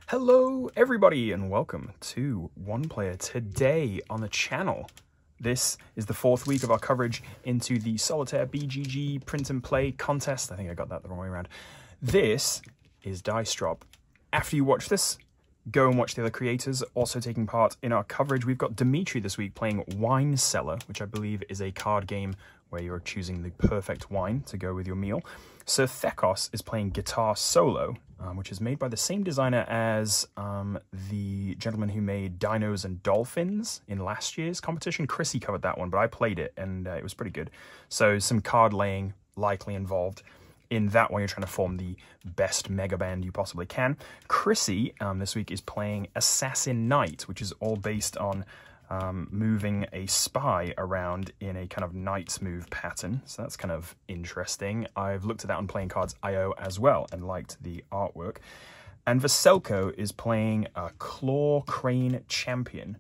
Hello everybody and welcome to One Player. Today on the channel, this is the fourth week of our coverage into the Solitaire BGG print and play contest. I think I got that the wrong way around. This is Dice Drop. After you watch this, go and watch the other creators also taking part in our coverage. We've got Dimitri this week playing Wine Cellar, which I believe is a card game where you're choosing the perfect wine to go with your meal. Sir Thekos is playing Guitar Solo, which is made by the same designer as the gentleman who made Dinos and Dolphins in last year's competition. Chrissy covered that one, but I played it and it was pretty good. So some card laying likely involved in that one. You're trying to form the best mega band you possibly can. Chrissy this week is playing Assassin Knight, which is all based on moving a spy around in a kind of knight's move pattern. So that's kind of interesting. I've looked at that on Playing Cards IO as well and liked the artwork. And Vaselko is playing a Claw Crane Champion.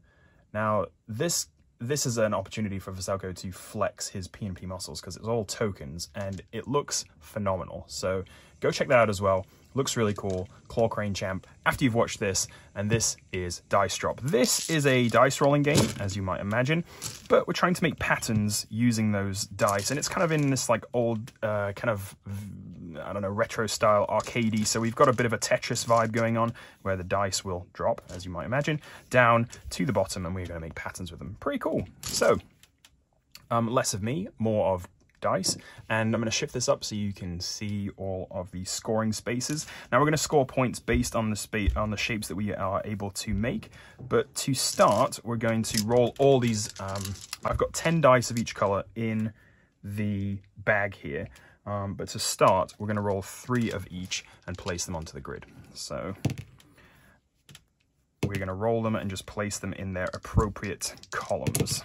Now, this is an opportunity for Vaselko to flex his PnP muscles because it's all tokens and it looks phenomenal. So go check that out as well. Looks really cool. Claw Crane Champ after you've watched this, and this is Dice Drop. This is a dice rolling game, as you might imagine, but we're trying to make patterns using those dice, and it's kind of in this like old kind of, I don't know, retro style arcadey. So we've got a bit of a Tetris vibe going on where the dice will drop, as you might imagine, down to the bottom, and we're going to make patterns with them. Pretty cool. So less of me, more of dice, and I'm going to shift this up so you can see all of the scoring spaces. Now we're going to score points based on the shapes that we are able to make, but to start we're going to roll all these. I've got 10 dice of each color in the bag here, but to start we're going to roll 3 of each and place them onto the grid. So we're going to roll them and just place them in their appropriate columns.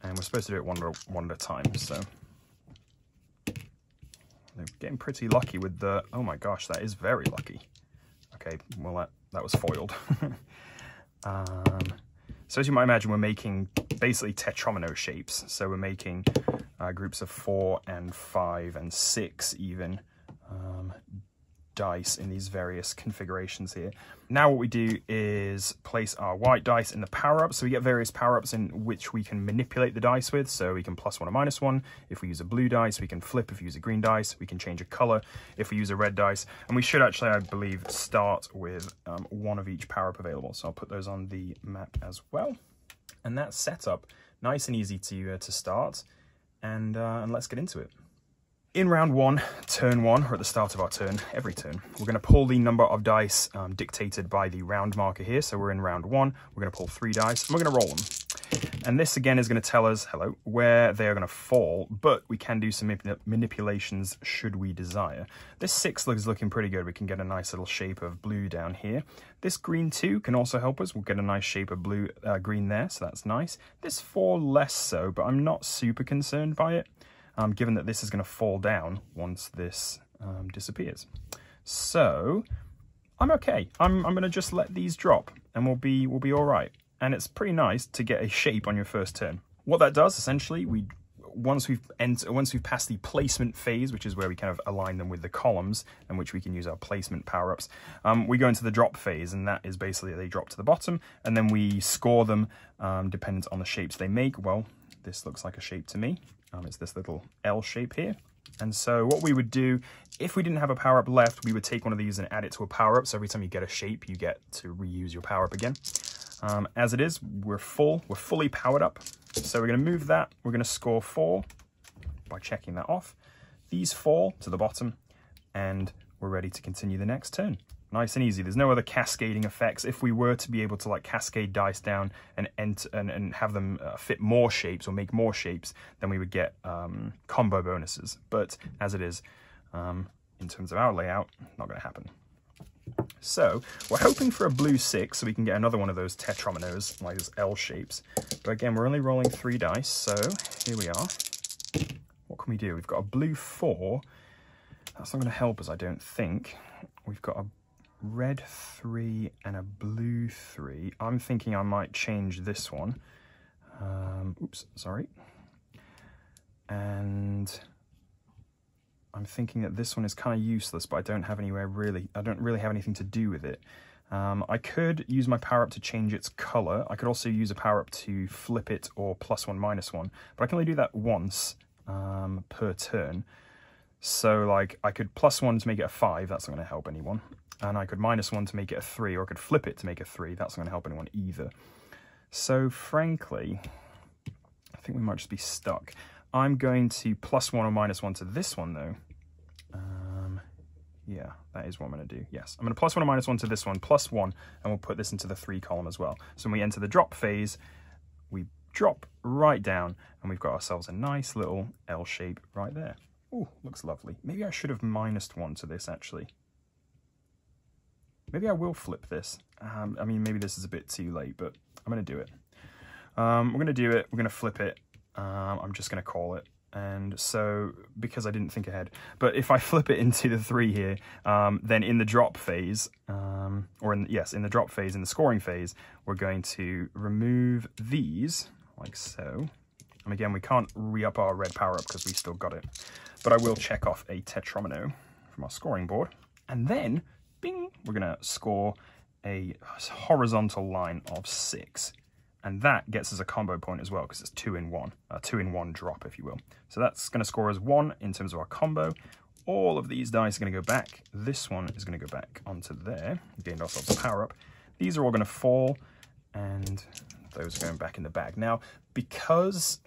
And we're supposed to do it one at a time, so they're getting pretty lucky with the, oh my gosh, that is very lucky. Okay, well that was foiled. So as you might imagine, we're making basically tetromino shapes. So we're making groups of 4 and 5 and 6 even dice in these various configurations here. Now what we do is place our white dice in the power-ups. So we get various power-ups in which we can manipulate the dice with. So we can +1 or -1. If we use a blue dice, we can flip. If we use a green dice, we can change a color. If we use a red dice, and we should actually, I believe, start with 1 of each power-up available. So I'll put those on the map as well. And that's set up nice and easy to start. And let's get into it. In round 1, turn 1, or at the start of our turn, every turn, we're going to pull the number of dice dictated by the round marker here. So we're in round 1, we're going to pull 3 dice, and we're going to roll them. And this again is going to tell us, hello, where they are going to fall, but we can do some manipulations should we desire. This 6 is looking pretty good. We can get a nice little shape of blue down here. This green 2 can also help us. We'll get a nice shape of blue, green there, so that's nice. This 4 less so, but I'm not super concerned by it. Given that this is going to fall down once this disappears. So I'm okay. I'm going to just let these drop and we'll be all right. And it's pretty nice to get a shape on your first turn. What that does essentially, once we've passed the placement phase, which is where we kind of align them with the columns and which we can use our placement power-ups, we go into the drop phase, and that is basically they drop to the bottom and then we score them dependent on the shapes they make. Well, this looks like a shape to me. It's this little L shape here. And so what we would do, if we didn't have a power-up left, we would take one of these and add it to a power-up. So every time you get a shape, you get to reuse your power-up again. As it is, we're fully powered up. So we're going to move that. We're going to score 4 by checking that off. These fall to the bottom, and we're ready to continue the next turn. Nice and easy. There's no other cascading effects. If we were to be able to like cascade dice down and have them fit more shapes or make more shapes, then we would get combo bonuses. But as it is, in terms of our layout, not going to happen. So we're hoping for a blue 6 so we can get another one of those tetrominos, like those L shapes. But again, we're only rolling 3 dice, so here we are. What can we do? We've got a blue 4. That's not going to help us, I don't think. We've got a red 3 and a blue 3. I'm thinking I might change this one. Oops, sorry. And I'm thinking that this one is kind of useless, but I don't really have anything to do with it. I could use my power-up to change its color. I could also use a power-up to flip it or +1, -1, but I can only do that once per turn. So like I could +1 to make it a 5, that's not going to help anyone. And I could -1 to make it a 3, or I could flip it to make a 3, that's not going to help anyone either. So frankly, I think we might just be stuck. I'm going to +1 or -1 to this one though. Yeah, that is what I'm going to do. Yes, I'm going to +1 or -1 to this one, +1, and we'll put this into the 3 column as well. So when we enter the drop phase, we drop right down, and we've got ourselves a nice little L shape right there. Oh, looks lovely. Maybe I should have -1 to this, actually. Maybe I will flip this. I mean, maybe this is a bit too late, but I'm going to do it. We're going to do it. We're going to flip it. I'm just going to call it. And so, because I didn't think ahead, but if I flip it into the 3 here, then in the drop phase, in the drop phase, in the scoring phase, we're going to remove these, like so. And again, we can't re-up our red power-up because we still got it. But I will check off a tetromino from our scoring board. And then, bing, we're going to score a horizontal line of 6. And that gets us a combo point as well, because it's 2 in 1, a 2-in-1 drop, if you will. So that's going to score us 1 in terms of our combo. All of these dice are going to go back. This one is going to go back onto there. We gained ourselves a power-up. These are all going to fall, and those are going back in the bag. Now, because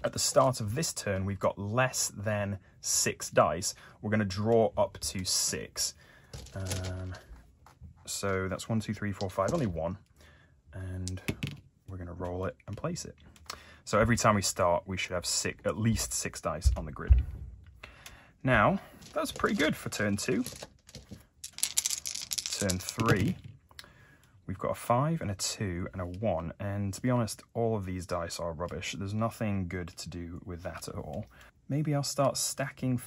at the start of this turn we've got less than 6 dice, we're going to draw up to 6. So that's 1, 2, 3, 4, 5, only 1. And we're going to roll it and place it. So every time we start, we should have at least 6 dice on the grid. Now, that's pretty good for turn 2. Turn 3, we've got a 5 and a 2 and a 1. And to be honest, all of these dice are rubbish. There's nothing good to do with that at all. Maybe I'll start stacking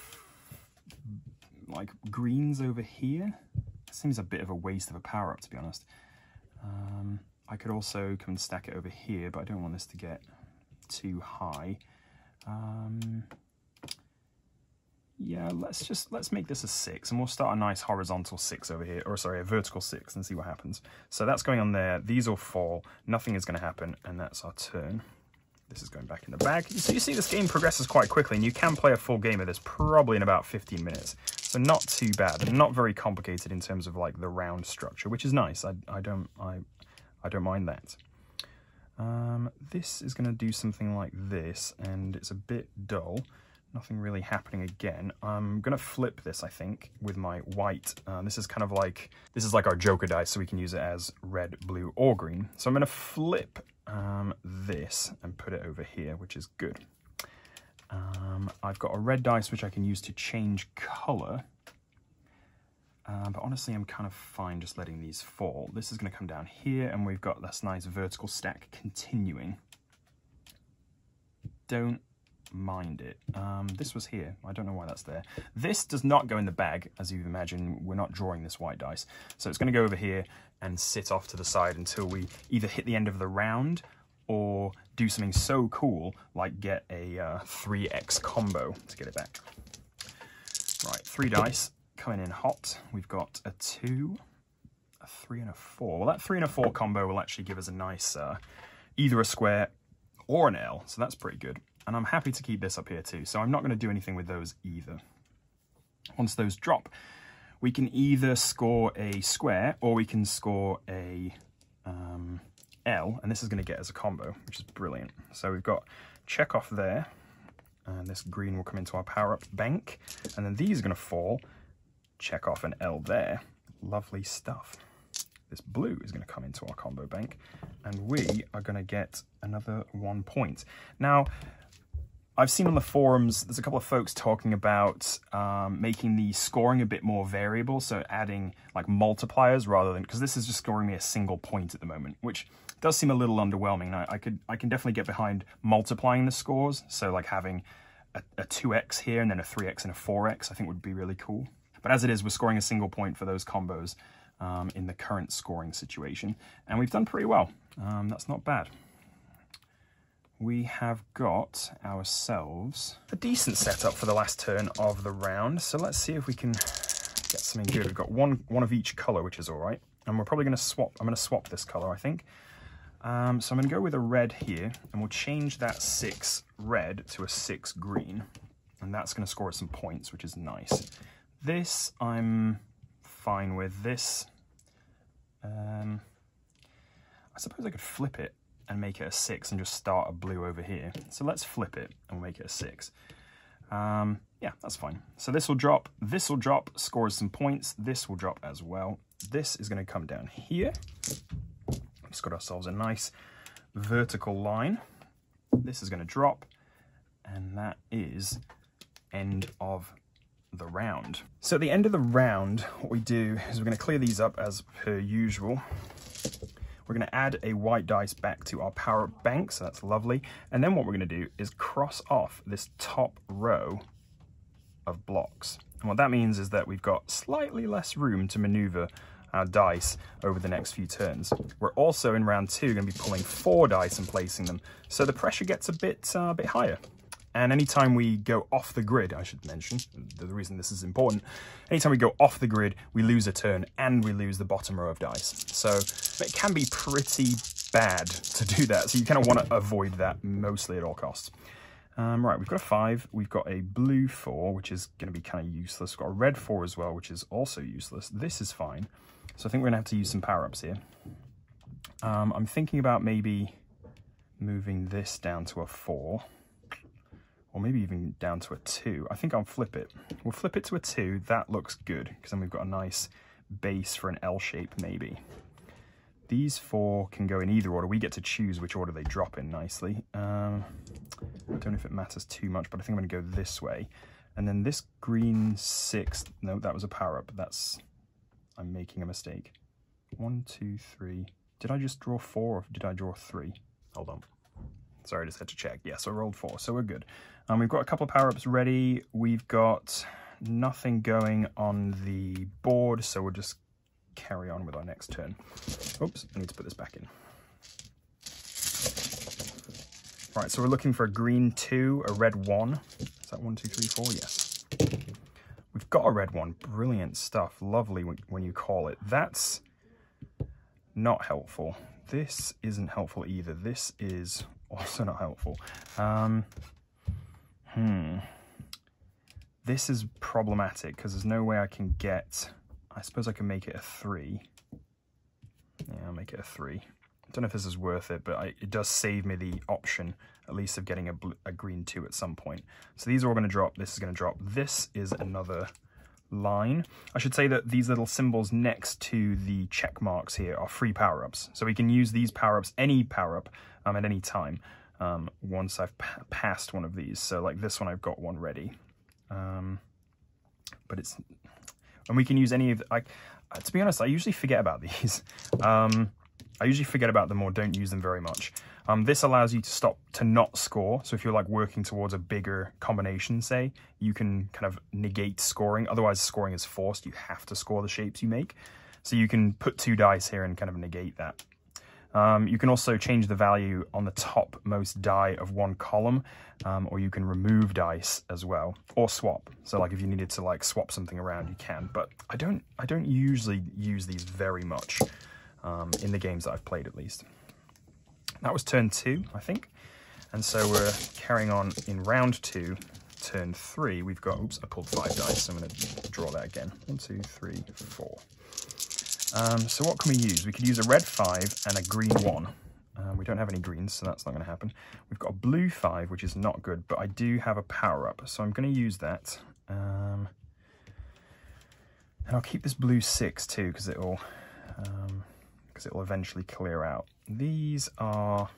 like greens over here. It seems a bit of a waste of a power-up, to be honest. I could also come and stack it over here, but I don't want this to get too high. Yeah, let's make this a 6, and we'll start a nice horizontal 6 over here, or sorry, a vertical 6, and see what happens. So that's going on there. These will fall. Nothing is going to happen, and that's our turn. This is going back in the bag. So you see this game progresses quite quickly, and you can play a full game of this probably in about 15 minutes. So not too bad, and not very complicated in terms of like the round structure, which is nice. I don't mind that. This is going to do something like this, and it's a bit dull. Nothing really happening again. I'm going to flip this, I think, with my white. This is like our Joker dice, so we can use it as red, blue, or green. So I'm going to flip this and put it over here, which is good. I've got a red dice, which I can use to change color. But honestly, I'm kind of fine just letting these fall. This is going to come down here, and we've got this nice vertical stack continuing. Don't mind it. This was here. I don't know why that's there. This does not go in the bag, as you imagine. We're not drawing this white dice. So it's going to go over here and sit off to the side until we either hit the end of the round or do something so cool like get a 3x combo to get it back. Right, 3 dice. Coming in hot, we've got a 2, a 3, and a 4. Well, that 3 and a 4 combo will actually give us a nice, either a square or an L, so that's pretty good. And I'm happy to keep this up here too, so I'm not going to do anything with those either. Once those drop, we can either score a square or we can score a L, and this is going to get us a combo, which is brilliant. So we've got check off there, and this green will come into our power-up bank, and then these are going to fall. Check off an L there. Lovely stuff. This blue is going to come into our combo bank, and we are going to get another 1 point. Now, I've seen on the forums, there's a couple of folks talking about making the scoring a bit more variable, so adding like multipliers rather than, because this is just scoring me a single point at the moment, which does seem a little underwhelming. I can definitely get behind multiplying the scores, so like having a 2x here and then a 3x and a 4x, I think would be really cool. But as it is, we're scoring a single point for those combos in the current scoring situation. And we've done pretty well. That's not bad. we have got ourselves a decent setup for the last turn of the round. So let's see if we can get something good. We've got one of each color, which is all right. And we're probably going to swap. I'm going to swap this color, I think. So I'm going to go with a red here, and we'll change that 6 red to a 6 green. And that's going to score us some points, which is nice. This I'm fine with. This, I suppose I could flip it and make it a 6 and just start a blue over here. So let's flip it and we'll make it a 6. Yeah, that's fine. So this will drop, scores some points. This will drop as well. This is going to come down here. We've just got ourselves a nice vertical line. This is going to drop, and that is end of the round. So at the end of the round, what we do is we're going to clear these up as per usual. We're going to add a white dice back to our power bank, so that's lovely. And then what we're going to do is cross off this top row of blocks. And what that means is that we've got slightly less room to maneuver our dice over the next few turns. We're also in round 2 going to be pulling 4 dice and placing them, so the pressure gets a bit higher. And anytime we go off the grid, I should mention, the reason this is important, anytime we go off the grid, we lose a turn and we lose the bottom row of dice. So it can be pretty bad to do that. So you kind of want to avoid that mostly at all costs. Right, we've got a 5, we've got a blue 4, which is going to be kind of useless. We've got a red 4 as well, which is also useless. This is fine. So I think we're going to have to use some power-ups here. I'm thinking about maybe moving this down to a 4. Or maybe even down to a 2. I think I'll flip it. We'll flip it to a 2. That looks good, because then we've got a nice base for an L shape, maybe. These 4 can go in either order. We get to choose which order they drop in nicely. I don't know if it matters too much, but I think I'm going to go this way. And then this green 6... No, that was a power-up. I'm making a mistake. 1, 2, 3... Did I just draw 4, or did I draw 3? Hold on. Sorry, I just had to check. Yeah, so I rolled 4, so we're good. We've got a couple of power-ups ready. We've got nothing going on the board, so we'll just carry on with our next turn. Oops, I need to put this back in. Right, so we're looking for a green 2, a red 1. Is that 1, 2, 3, 4? Yes. We've got a red 1. Brilliant stuff. Lovely when you call it. That's not helpful. This isn't helpful either. This is also not helpful. This is problematic because there's no way I can get... I suppose I can make it a 3. Yeah, I'll make it a 3. I don't know if this is worth it, but it does save me the option, at least, of getting a green 2 at some point. So these are all going to drop. This is going to drop. This is another line. I should say that these little symbols next to the check marks here are free power-ups. So we can use these power-ups, any power-up, at any time, once I've passed one of these. So like this one, I've got one ready. But it's... And we can use any of the... to be honest, I usually forget about these. I usually forget about them or don't use them very much. This allows you to not score. So if you're like working towards a bigger combination, say, you can kind of negate scoring. Otherwise, scoring is forced. You have to score the shapes you make. So you can put 2 dice here and kind of negate that. You can also change the value on the topmost die of one column, or you can remove dice as well, or swap. So like if you needed to like swap something around, you can. But I don't usually use these very much in the games that I've played, at least. That was turn 2, I think. And so we're carrying on in round 2, turn 3. We've got, oops, I pulled 5 dice, so I'm going to draw that again. 1, 2, 3, 4. So what can we use? We could use a red 5 and a green 1. We don't have any greens, so that's not going to happen. We've got a blue 5, which is not good, but I do have a power-up, so I'm going to use that. And I'll keep this blue 6 too, because it'll eventually clear out. These are...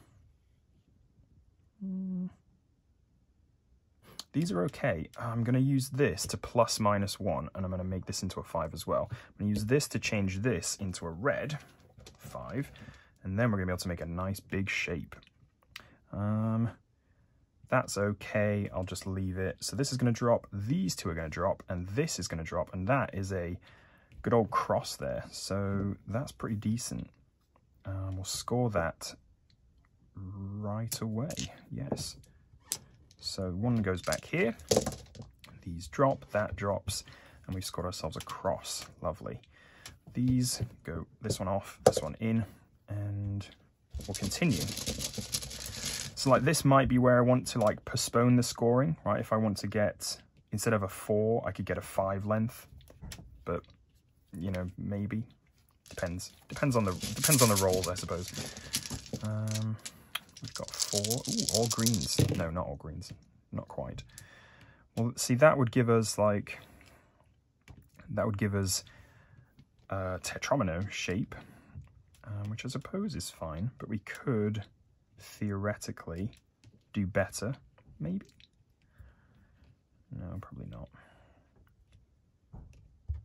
These are okay. I'm going to use this to plus minus 1, and I'm going to make this into a 5 as well. I'm going to use this to change this into a red 5, and then we're going to be able to make a nice big shape. That's okay. I'll just leave it. So this is going to drop, these 2 are going to drop, and this is going to drop, and that is a good old cross there. So that's pretty decent. We'll score that right away. Yes. So one goes back here. These drop, that drops, and we've scored ourselves a cross. Lovely. These go, this one off, this one in, and we'll continue. So like this might be where I want to like postpone the scoring, right? If I want to get, instead of a 4, I could get a 5 length, but you know, maybe. Depends on the rolls, I suppose. We've got 4. Ooh, all greens. No, not all greens. Not quite. Well, see, that would give us like, that would give us a tetromino shape, which I suppose is fine, but we could theoretically do better, maybe. No, probably not.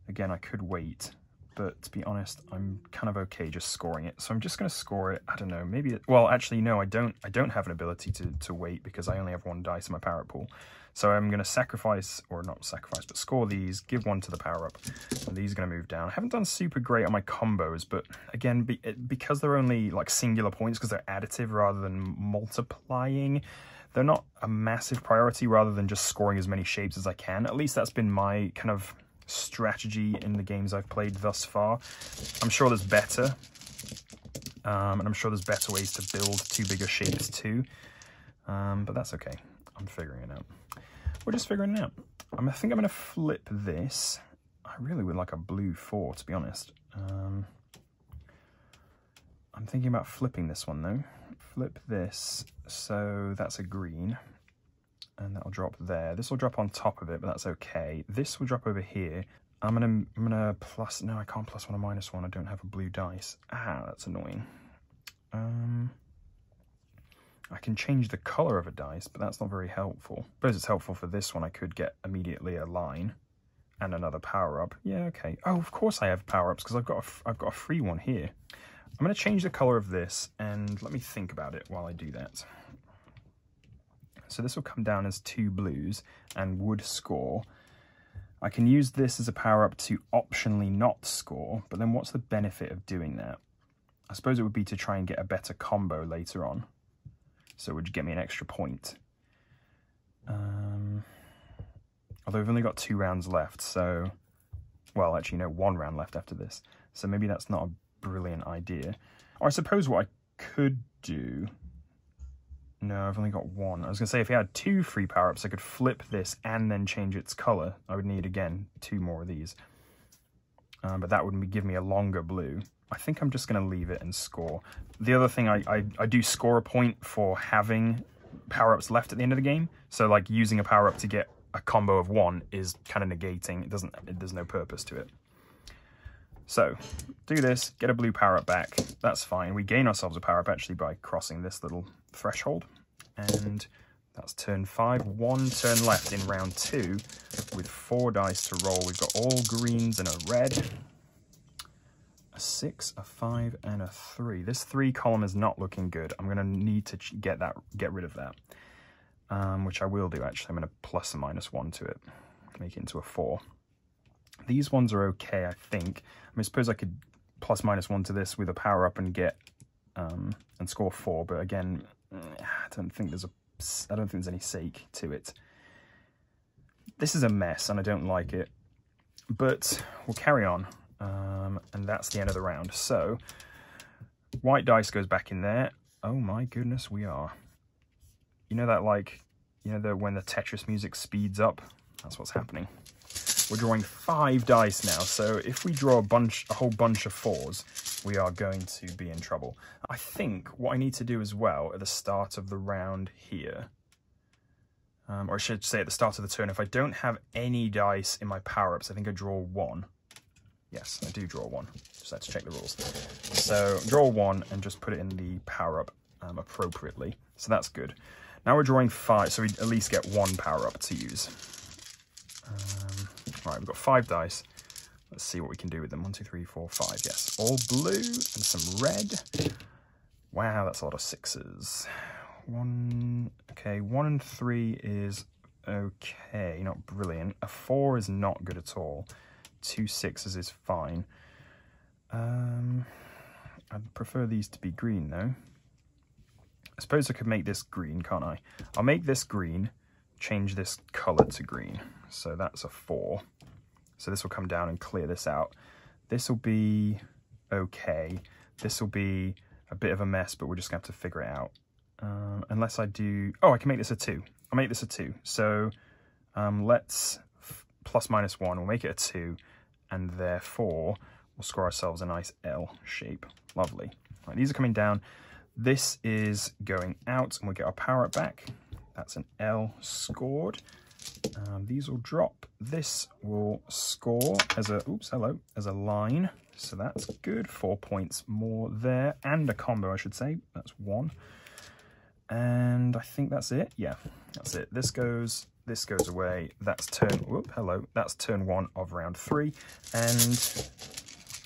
Again, I could wait, but to be honest, I'm kind of okay just scoring it. So I'm just going to score it. I don't know, maybe, well, actually, no, I don't have an ability to wait because I only have 1 dice in my power up pool. So I'm going to sacrifice, or not sacrifice, but score these, give 1 to the power up, and these are going to move down. I haven't done super great on my combos, but again, because they're only like singular points, because they're additive rather than multiplying, they're not a massive priority rather than just scoring as many shapes as I can. At least that's been my kind of strategy in the games I've played thus far. I'm sure there's better, and I'm sure there's better ways to build 2 bigger shapes too, but that's okay. I'm figuring it out. We're just figuring it out. I think I'm going to flip this. I really would like a blue 4, to be honest. I'm thinking about flipping this one though. Flip this, so that's a green. And that'll drop there. This will drop on top of it, but that's okay. This will drop over here. I'm gonna plus, no, I can't plus 1 or minus 1. I don't have a blue dice. Ah, that's annoying. I can change the color of a dice, but that's not very helpful. I suppose it's helpful for this one. I could get immediately a line and another power up. Yeah, okay. Oh, of course I have power ups because I've got a free one here. I'm gonna change the color of this, and let me think about it while I do that. So this will come down as 2 blues and would score. I can use this as a power up to optionally not score, but then what's the benefit of doing that? I suppose it would be to try and get a better combo later on. So it would get me an extra point. Although we've only got 2 rounds left, so... Well, actually, no, 1 round left after this. So maybe that's not a brilliant idea. Or I suppose what I could do... No, I've only got 1. I was going to say, if I had 2 free power-ups, I could flip this and then change its color. I would need, again, 2 more of these. But that would give me a longer blue. I think I'm just going to leave it and score. The other thing, I do score a point for having power-ups left at the end of the game. So, like, using a power-up to get a combo of 1 is kind of negating. There's no purpose to it. So, do this, get a blue power-up back. That's fine. We gain ourselves a power-up, actually, by crossing this little threshold. And that's turn 5. 1 turn left in round 2 with 4 dice to roll. We've got all greens and a red. A 6, a 5, and a 3. This 3 column is not looking good. I'm going to need to get rid of that, which I will do, actually. I'm going to plus a minus 1 to it, make it into a 4. These ones are okay, I think. I suppose I could plus minus 1 to this with a power up and get and score 4, but again, I don't think there's any sake to it. This is a mess and I don't like it, but we'll carry on. And that's the end of the round. So white dice goes back in there. Oh my goodness, we are. You know that, like, you know, when the Tetris music speeds up? That's what's happening. We're drawing 5 dice now, so if we draw a whole bunch of 4s, we are going to be in trouble. I think what I need to do as well at the start of the round here, or I should say at the start of the turn, if I don't have any dice in my power-ups, I think I draw 1. Yes, I do draw 1. Just had to check the rules. So draw 1 and just put it in the power-up appropriately. So that's good. Now we're drawing 5, so we at least get 1 power-up to use. All right, we've got 5 dice. Let's see what we can do with them. 1, 2, 3, 4, 5. Yes, all blue and some red. Wow, that's a lot of 6s. 1, okay, 1 and 3 is okay, not brilliant. A 4 is not good at all. 2 6s is fine. I'd prefer these to be green though. I suppose I could make this green, can't I? I'll make this green, change this color to green. So that's a 4. So this will come down and clear this out. This will be okay. This will be a bit of a mess, but we're just going to have to figure it out. Unless I do... Oh, I can make this a 2. I'll make this a 2. So let's plus minus 1. We'll make it a 2. And therefore, we'll score ourselves a nice L shape. Lovely. Right, these are coming down. This is going out, and we'll get our power up back. That's an L scored. These will drop. This will score as a, oops, hello, as a line. So that's good. 4 points more there, and a combo, I should say. That's 1. And I think that's it. Yeah, that's it. This goes away. That's turn, whoop, hello. That's turn 1 of round 3. And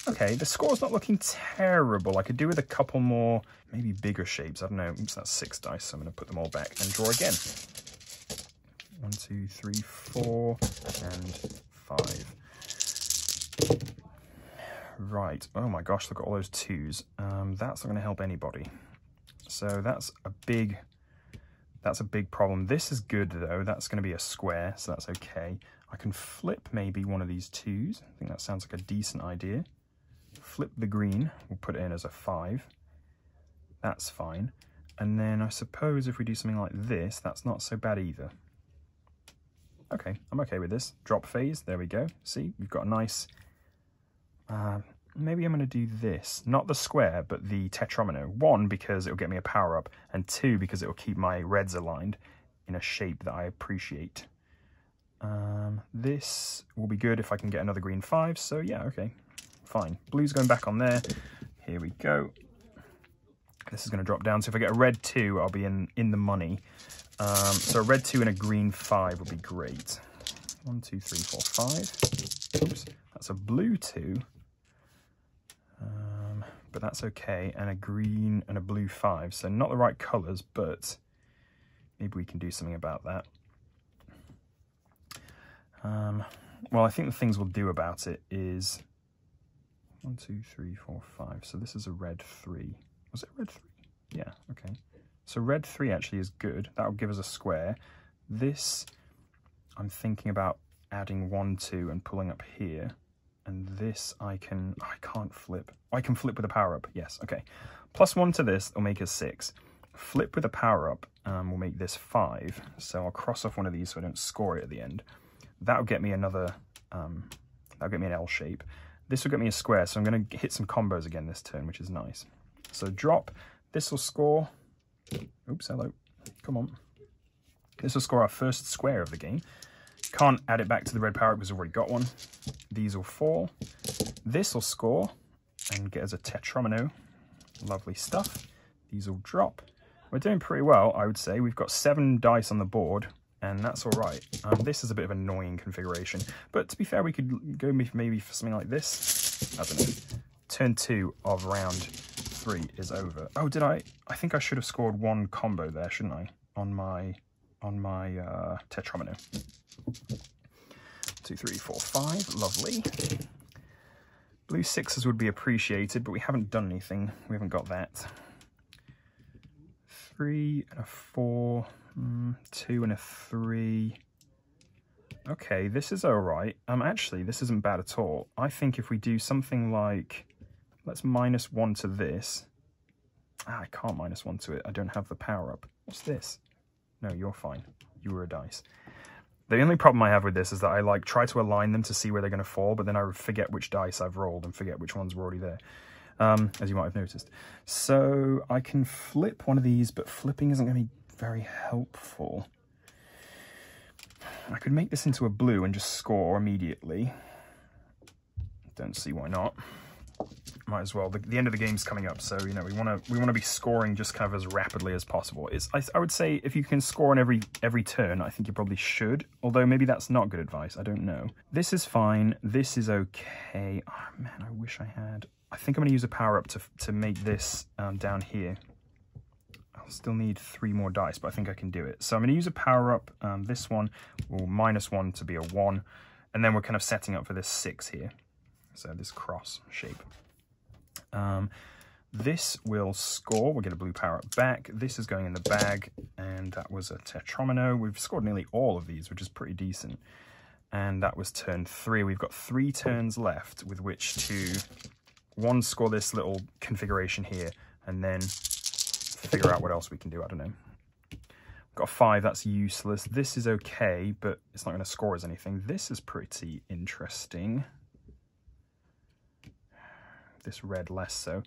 okay, the score's not looking terrible. I could do with a couple more, maybe bigger shapes. I don't know. Oops, that's 6 dice. So I'm going to put them all back and draw again. 1, 2, 3, 4, and 5. Right. Oh my gosh, look at all those 2s. That's not going to help anybody. So that's a big problem. This is good though. That's going to be a square, so that's okay. I can flip maybe one of these 2s. I think that sounds like a decent idea. Flip the green. We'll put it in as a 5. That's fine. And then I suppose if we do something like this, that's not so bad either. Okay, I'm okay with this. Drop phase, there we go. See, we've got a nice... maybe I'm going to do this. Not the square, but the tetromino. 1, because it'll get me a power-up, and 2, because it'll keep my reds aligned in a shape that I appreciate. This will be good if I can get another green 5, so yeah, okay, fine. Blue's going back on there. Here we go. This is going to drop down, so if I get a red 2, I'll be in the money. So a red 2 and a green 5 would be great. 1, 2, 3, 4, 5. Oops, that's a blue 2. But that's okay, and a green and a blue 5. So not the right colours, but maybe we can do something about that. Well, I think the things we'll do about it is 1, 2, 3, 4, 5. So this is a red 3. Was it red 3? Yeah, okay. So red 3 actually is good. That'll give us a square. This, I'm thinking about adding 1, 2 and pulling up here. And this I can't flip. I can flip with a power-up, yes, okay. Plus 1 to this will make us 6. Flip with a power-up will make this 5. So I'll cross off one of these so I don't score it at the end. That'll get me another, that'll get me an L shape. This will get me a square, so I'm going to hit some combos again this turn, which is nice. So drop, this will score. Oops, hello, come on. This will score our first square of the game. Can't add it back to the red power because I've already got one. These will fall. This will score and get us a tetromino. Lovely stuff. These will drop. We're doing pretty well, I would say. We've got 7 dice on the board, and that's all right. This is a bit of an annoying configuration, but to be fair, we could go maybe for something like this. I don't know. Turn 2 of round 3 is over. Oh, did I? I think I should have scored 1 combo there, shouldn't I? On my tetromino. 2, 3, 4, 5. Lovely. Blue 6s would be appreciated, but we haven't done anything. We haven't got that. 3 and a 4. 2 and a 3. Okay, this is all right. Actually, this isn't bad at all. I think if we do something like, let's -1 to this. I can't -1 to it. I don't have the power up. What's this? No, you're fine. You were a dice. The only problem I have with this is that I try to align them to see where they're going to fall, but then I forget which dice I've rolled and forget which ones were already there, as you might have noticed. So I can flip one of these, but flipping isn't going to be very helpful. I could make this into a blue and just score immediately. Don't see why not. Might as well. The end of the game's coming up, so you know we want to be scoring just kind of as rapidly as possible. I would say if you can score on every turn, I think you probably should. Although maybe that's not good advice. I don't know. This is fine. This is okay. Oh man, I wish I had. I think I'm going to use a power up to make this down here. I'll still need 3 more dice, but I think I can do it. So I'm going to use a power up. This one will -1 to be a 1, and then we're kind of setting up for this 6 here. So this cross shape. This will score. We'll get a blue power-up back. This is going in the bag, and that was a Tetromino. We've scored nearly all of these, which is pretty decent. And that was turn 3. We've got 3 turns left with which to, one, score this little configuration here, and then figure out what else we can do. I don't know. We've got 5. That's useless. This is okay, but it's not going to score us anything. This is pretty interesting. This red less so.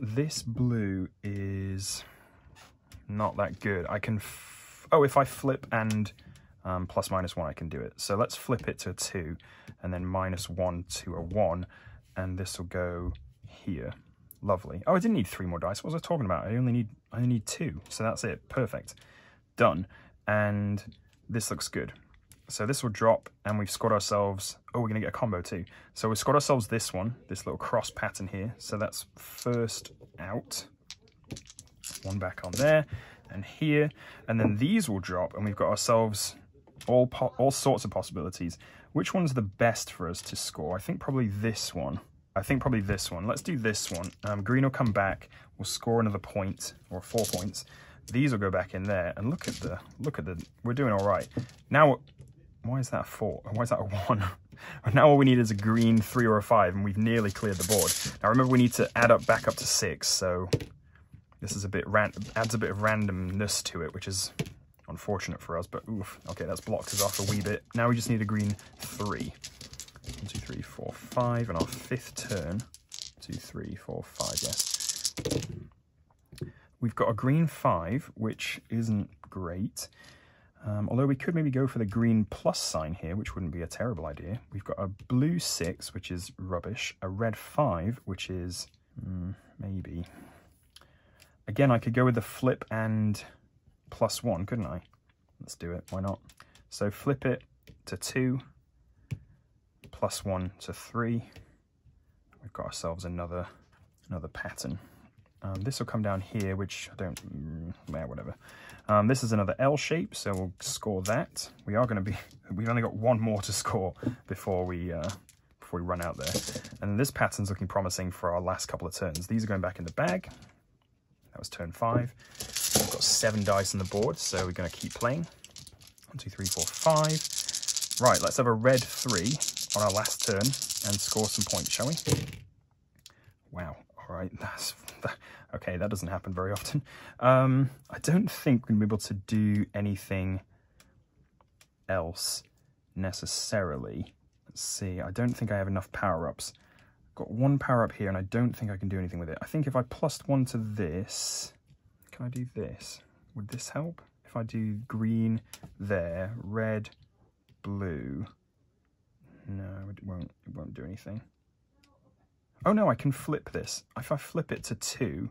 This blue is not that good. I can, oh, if I flip and plus minus 1, I can do it. So let's flip it to a 2 and then minus 1 to a 1, and this will go here. Lovely. Oh, I didn't need 3 more dice. What was I talking about? I only need 2. So that's it. Perfect. Done. And this looks good. So this will drop, and we've scored ourselves, oh, we're going to get a combo too. So we've scored ourselves this one, this little cross pattern here. So that's first out. 1 back on there, and here. And then these will drop, and we've got ourselves all sorts of possibilities. Which one's the best for us to score? I think probably this one. Let's do this one. Green will come back. We'll score another point, or 4 points. These will go back in there, and look at the, we're doing all right. Now, why is that a 4? Why is that a 1? Now all we need is a green 3 or a 5, and we've nearly cleared the board. Now remember, we need to add up back up to 6, so this is a bit adds a bit of randomness to it, which is unfortunate for us, but oof. Okay, that's blocked us off a wee bit. Now we just need a green 3. 1, 2, 3, 4, 5, and our 5th turn. 2, 3, 4, 5, yes. We've got a green 5, which isn't great. Although we could maybe go for the green plus sign here, which wouldn't be a terrible idea. We've got a blue 6, which is rubbish. A red 5, which is maybe. Again, I could go with the flip and plus 1, couldn't I? Let's do it. Why not? So flip it to 2, plus 1 to 3. We've got ourselves another pattern. This will come down here, which I don't, whatever. This is another L shape, so we'll score that. We've only got 1 more to score before we run out there. And this pattern's looking promising for our last couple of turns. These are going back in the bag. That was turn 5. We've got 7 dice on the board, so we're going to keep playing. 1, 2, 3, 4, 5. Right, let's have a red 3 on our last turn and score some points, shall we? Wow. All right, okay, that doesn't happen very often. I don't think we're going to be able to do anything else necessarily. Let's see, I don't think I have enough power-ups. I've got 1 power-up here, and I don't think I can do anything with it. I think if I plussed 1 to this, can I do this? Would this help? If I do green there, red, blue, no, it won't do anything. Oh no, I can flip this. If I flip it to 2,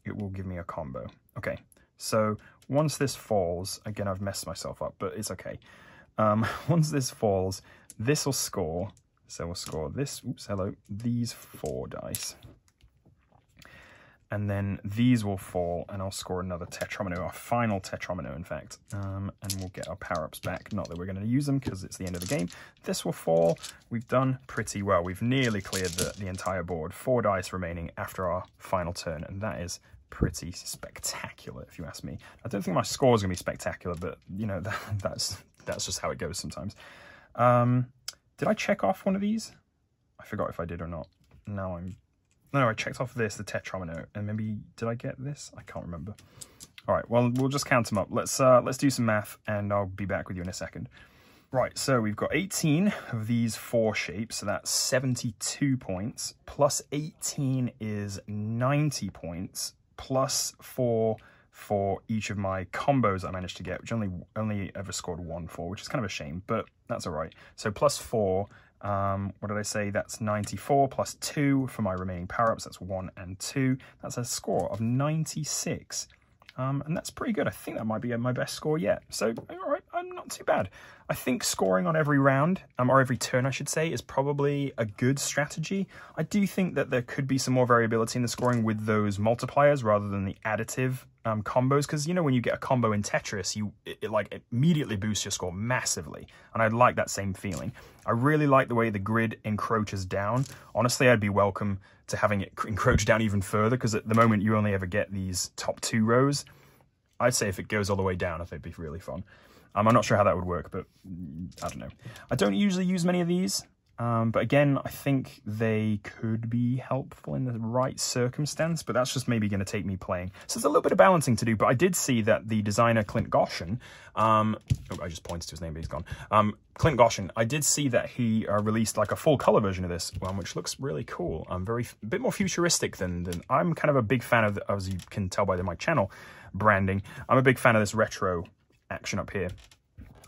it will give me a combo. Okay, so once this falls, again, I've messed myself up, but it's okay. Once this falls, this will score. So we'll score this, oops, hello, these 4 dice. And then these will fall, and I'll score another Tetromino, our final Tetromino, in fact. And we'll get our power-ups back. Not that we're going to use them, because it's the end of the game. This will fall. We've done pretty well. We've nearly cleared the entire board. 4 dice remaining after our final turn, and that is pretty spectacular, if you ask me. I don't think my score is going to be spectacular, but, you know, that's just how it goes sometimes. Did I check off one of these? I forgot if I did or not. No, I checked off this, the Tetromino, and maybe, did I get this? I can't remember. All right, well, we'll just count them up. Let's do some math, and I'll be back with you in a second. Right, so we've got 18 of these 4 shapes, so that's 72 points, plus 18 is 90 points, plus 4 for each of my combos I managed to get, which only ever scored 1 for, which is kind of a shame, but that's all right. So plus 4, what did I say? That's 94 plus 2 for my remaining power-ups. That's 1 and 2. That's a score of 96. And that's pretty good. I think that might be my best score yet. So, all right, I'm not too bad. I think scoring on every round, or every turn I should say, is probably a good strategy. I do think that there could be some more variability in the scoring with those multipliers rather than the additive combos, because you know when you get a combo in Tetris, it like immediately boosts your score massively, and I'd like that same feeling. I really like the way the grid encroaches down. Honestly, I'd be welcome to having it encroach down even further, because at the moment you only ever get these top 2 rows. I'd say if it goes all the way down, I think it'd be really fun. I'm not sure how that would work, but I don't know. I don't usually use many of these, but again, I think they could be helpful in the right circumstance, but that's just maybe going to take me playing. So there's a little bit of balancing to do, but I did see that the designer, Clint Goshen, oh, I just pointed to his name, but he's gone. Clint Goshen, I did see that he released like a full color version of this one, which looks really cool. A bit more futuristic than I'm kind of a big fan of, as you can tell by my channel branding, I'm a big fan of this retro action up here,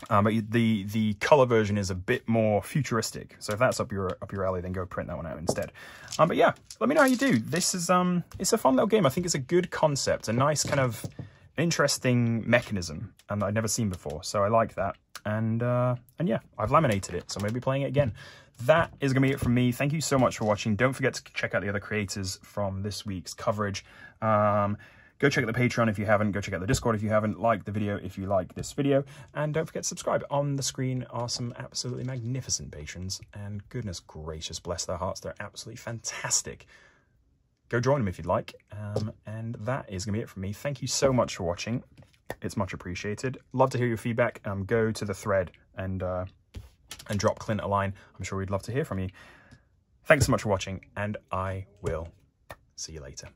but the color version is a bit more futuristic, so if that's up your alley, then go print that one out instead. But yeah, let me know how you do. This is it's a fun little game. I think it's a good concept, a nice kind of interesting mechanism, and I'd never seen before, so I like that. And yeah, I've laminated it, so maybe playing it again. That is gonna be it from me. Thank you so much for watching. Don't forget to check out the other creators from this week's coverage. Go check out the Patreon if you haven't. Go check out the Discord if you haven't. Like the video if you like this video. And don't forget to subscribe. On the screen are some absolutely magnificent patrons. And goodness gracious, bless their hearts. They're absolutely fantastic. Go join them if you'd like. And that is going to be it from me. Thank you so much for watching. It's much appreciated. Love to hear your feedback. Go to the thread and drop Clint a line. I'm sure we'd love to hear from you. Thanks so much for watching. And I will see you later.